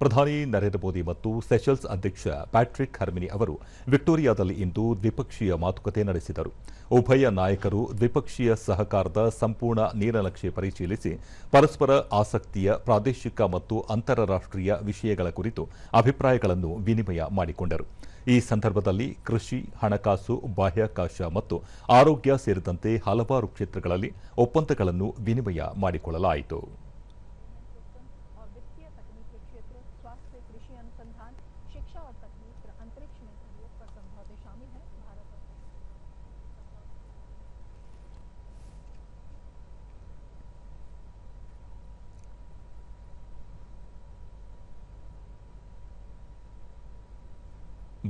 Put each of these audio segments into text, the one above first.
ಪ್ರಧಾನಿ ನರೇಂದ್ರ ಮೋದಿ ಮತ್ತು ಸೆಷಲ್ಸ್ ಅಧ್ಯಕ್ಷ ಪ್ಯಾಟ್ರಿಕ್ ಹರ್ಮಿನಿ ಅವರು ವಿಕ್ಟೋರಿಯಾದಲ್ಲಿ ಇಂದು ದ್ವಿಪಕ್ಷೀಯ ಮಾತುಕತೆ ನಡೆಸಿದರು. ಉಭಯ ನಾಯಕರು ದ್ವಿಪಕ್ಷೀಯ ಸಹಕಾರದ ಸಂಪೂರ್ಣ ನೀಲನಕ್ಷೆ ಪರಿಶೀಲಿಸಿ ಪರಸ್ಪರ ಆಸಕ್ತಿಯ ಪ್ರಾದೇಶಿಕ ಮತ್ತು ಅಂತಾರಾಷ್ಟ್ರೀಯ ವಿಷಯಗಳ ಕುರಿತು ಅಭಿಪ್ರಾಯಗಳನ್ನು ವಿನಿಮಯ ಮಾಡಿಕೊಂಡರು. ಈ ಸಂದರ್ಭದಲ್ಲಿ ಕೃಷಿ, ಹಣಕಾಸು, ಬಾಹ್ಯಾಕಾಶ ಮತ್ತು ಆರೋಗ್ಯ ಸೇರಿದಂತೆ ಹಲವಾರು ಕ್ಷೇತ್ರಗಳಲ್ಲಿ ಒಪ್ಪಂದಗಳನ್ನು ವಿನಿಮಯ ಮಾಡಿಕೊಳ್ಳಲಾಯಿತು. स्वास्थ्य, कृषि अनुसंधान, शिक्षा और तकनीक, अंतरिक्ष में सहयोग पर समझौते शामिल हैं। भारत और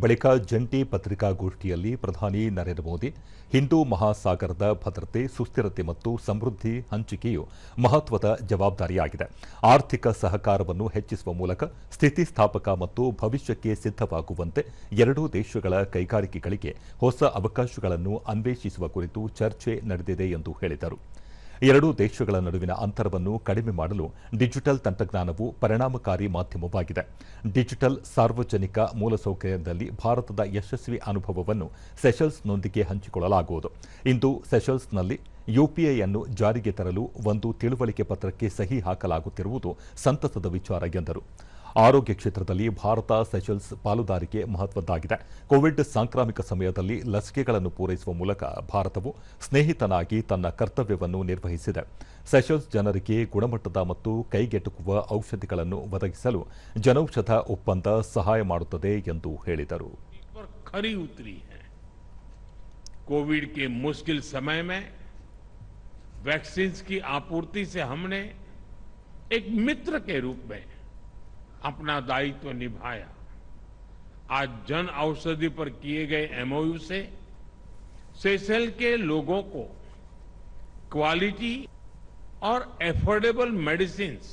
ಬಳಿಕ ಜಂಟಿ ಪತ್ರಿಕಾಗೋಷ್ಠಿಯಲ್ಲಿ ಪ್ರಧಾನಿ ನರೇಂದ್ರ ಮೋದಿ ಹಿಂದೂ ಮಹಾಸಾಗರದ ಭದ್ರತೆ, ಸುಸ್ಥಿರತೆ ಮತ್ತು ಸಮೃದ್ಧಿ ಹಂಚಿಕೆಯು ಮಹತ್ವದ ಜವಾಬ್ದಾರಿಯಾಗಿದೆ. ಆರ್ಥಿಕ ಸಹಕಾರವನ್ನು ಹೆಚ್ಚಿಸುವ ಮೂಲಕ ಸ್ಥಿತಿಸ್ಥಾಪಕ ಮತ್ತು ಭವಿಷ್ಯಕ್ಕೆ ಸಿದ್ಧವಾಗುವಂತೆ ಎರಡೂ ದೇಶಗಳ ಕೈಗಾರಿಕೆಗಳಿಗೆ ಹೊಸ ಅವಕಾಶಗಳನ್ನು ಅನ್ವೇಷಿಸುವ ಕುರಿತು ಚರ್ಚೆ ನಡೆದಿದೆ ಎಂದು ಹೇಳಿದರು. ಎರಡೂ ದೇಶಗಳ ನಡುವಿನ ಅಂತರವನ್ನು ಕಡಿಮೆ ಮಾಡಲು ಡಿಜಿಟಲ್ ತಂತ್ರಜ್ಞಾನವು ಪರಿಣಾಮಕಾರಿ ಮಾಧ್ಯಮವಾಗಿದೆ. ಡಿಜಿಟಲ್ ಸಾರ್ವಜನಿಕ ಮೂಲಸೌಕರ್ಯದಲ್ಲಿ ಭಾರತದ ಯಶಸ್ವಿ ಅನುಭವವನ್ನು ಸೆಷಲ್ಸ್ನೊಂದಿಗೆ ಹಂಚಿಕೊಳ್ಳಲಾಗುವುದು. ಇಂದು ಸೆಷಲ್ಸ್ನಲ್ಲಿ ಯುಪಿಐ ಅನ್ನು ಜಾರಿಗೆ ತರಲು ಒಂದು ತಿಳುವಳಿಕೆ ಪತ್ರಕ್ಕೆ ಸಹಿ ಹಾಕಲಾಗುತ್ತಿರುವುದು ಸಂತಸದ ವಿಚಾರ ಎಂದರು. ಆರೋಗ್ಯ ಕ್ಷೇತ್ರದಲ್ಲಿ ಭಾರತ ಸೆಷಲ್ಸ್ ಪಾಲುದಾರಿಕೆ ಮಹತ್ವದ್ದಾಗಿದೆ. ಕೋವಿಡ್ ಸಾಂಕ್ರಾಮಿಕ ಸಮಯದಲ್ಲಿ ಲಸಿಕೆಗಳನ್ನು ಪೂರೈಸುವ ಮೂಲಕ ಭಾರತವು ಸ್ನೇಹಿತನಾಗಿ ತನ್ನ ಕರ್ತವ್ಯವನ್ನು ನಿರ್ವಹಿಸಿದೆ. ಸೆಷಲ್ಸ್ ಜನರಿಗೆ ಗುಣಮಟ್ಟದ ಮತ್ತು ಕೈಗೆಟುಕುವ ಔಷಧಿಗಳನ್ನು ಒದಗಿಸಲು ಜನೌಷಧ ಒಪ್ಪಂದ ಸಹಾಯ ಮಾಡುತ್ತದೆ ಎಂದು ಹೇಳಿದರು. खरी उतरी है। कोविड के मुश्किल समय में वैक्सीन की आपूर्ति से हमने एक मित्र के रूप में अपना दायित्व निभाया। आज जन औषधि पर किए गए एमओयू से सेशल के लोगों को क्वालिटी और एफोर्डेबल मेडिसिन्स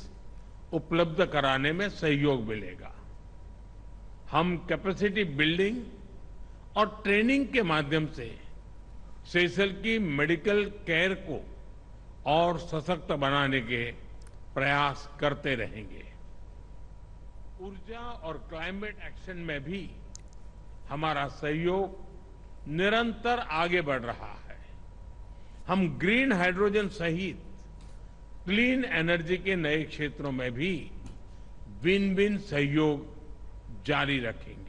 उपलब्ध कराने में सहयोग मिलेगा। हम कैपेसिटी बिल्डिंग और ट्रेनिंग के माध्यम से सेशल की मेडिकल केयर को और सशक्त बनाने के प्रयास करते रहेंगे। ऊर्जा और क्लाइमेट एक्शन में भी हमारा सहयोग निरंतर आगे बढ़ रहा है। हम ग्रीन हाइड्रोजन सहित क्लीन एनर्जी के नए क्षेत्रों में भी विन विन सहयोग जारी रखेंगे।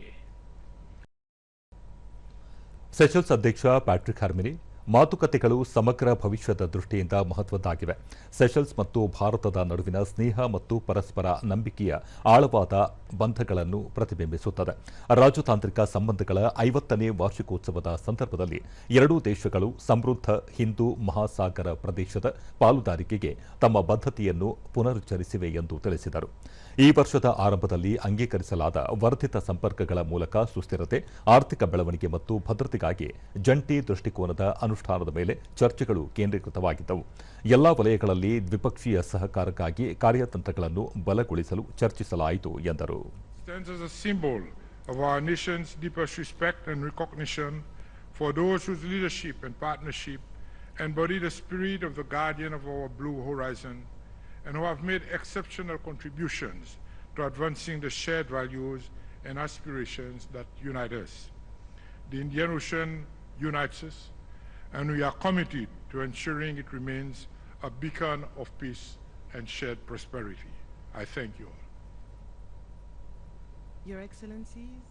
ಸೆಷಲ್ಸ್ ಅಧ್ಯಕ್ಷ ಪ್ಯಾಟ್ರಿಕ್ ಹರ್ಮಿನಿ ಮಾತುಕತೆಗಳು ಸಮಗ್ರ ಭವಿಷ್ಯದ ದೃಷ್ಟಿಯಿಂದ ಮಹತ್ವದ್ದಾಗಿವೆ. ಸೆಷಲ್ಸ್ ಮತ್ತು ಭಾರತದ ನಡುವಿನ ಸ್ನೇಹ ಮತ್ತು ಪರಸ್ಪರ ನಂಬಿಕೆಯ ಆಳವಾದ ಬಂಧಗಳನ್ನು ಪ್ರತಿಬಿಂಬಿಸುತ್ತದೆ. ರಾಜತಾಂತ್ರಿಕ ಸಂಬಂಧಗಳ 50ನೇ ವಾರ್ಷಿಕೋತ್ಸವದ ಸಂದರ್ಭದಲ್ಲಿ ಎರಡೂ ದೇಶಗಳು ಸಮೃದ್ಧ ಹಿಂದೂ ಮಹಾಸಾಗರ ಪ್ರದೇಶದ ಪಾಲುದಾರಿಕೆಗೆ ತಮ್ಮ ಬದ್ಧತೆಯನ್ನು ಪುನರುಚ್ಚರಿಸಿವೆ ಎಂದು ತಿಳಿಸಿದರು. ಈ ವರ್ಷದ ಆರಂಭದಲ್ಲಿ ಅಂಗೀಕರಿಸಲಾದ ವರ್ಧಿತ ಸಂಪರ್ಕಗಳ ಮೂಲಕ ಸುಸ್ಥಿರತೆ, ಆರ್ಥಿಕ ಬೆಳವಣಿಗೆ ಮತ್ತು ಭದ್ರತೆಗಾಗಿ ಜಂಟಿ ದೃಷ್ಟಿಕೋನದ ಅನುಷ್ಠಾನದ ಮೇಲೆ ಚರ್ಚೆಗಳು ಕೇಂದ್ರೀಕೃತವಾಗಿದ್ದವು. ಎಲ್ಲಾ ವಲಯಗಳಲ್ಲಿ ದ್ವಿಪಕ್ಷೀಯ ಸಹಕಾರಕ್ಕಾಗಿ ಕಾರ್ಯತಂತ್ರಗಳನ್ನು ಬಲಗೊಳಿಸಲು ಚರ್ಚಿಸಲಾಯಿತು ಎಂದರು. Stands as a symbol of our nation's deepest respect and recognition for those whose leadership and partnership embody the spirit of the guardian of our blue horizon and who have made exceptional contributions to advancing the shared values and aspirations that unite us. The Indian Ocean unites us, and we are committed to ensuring it remains a beacon of peace and shared prosperity. I thank you all. Your Excellencies,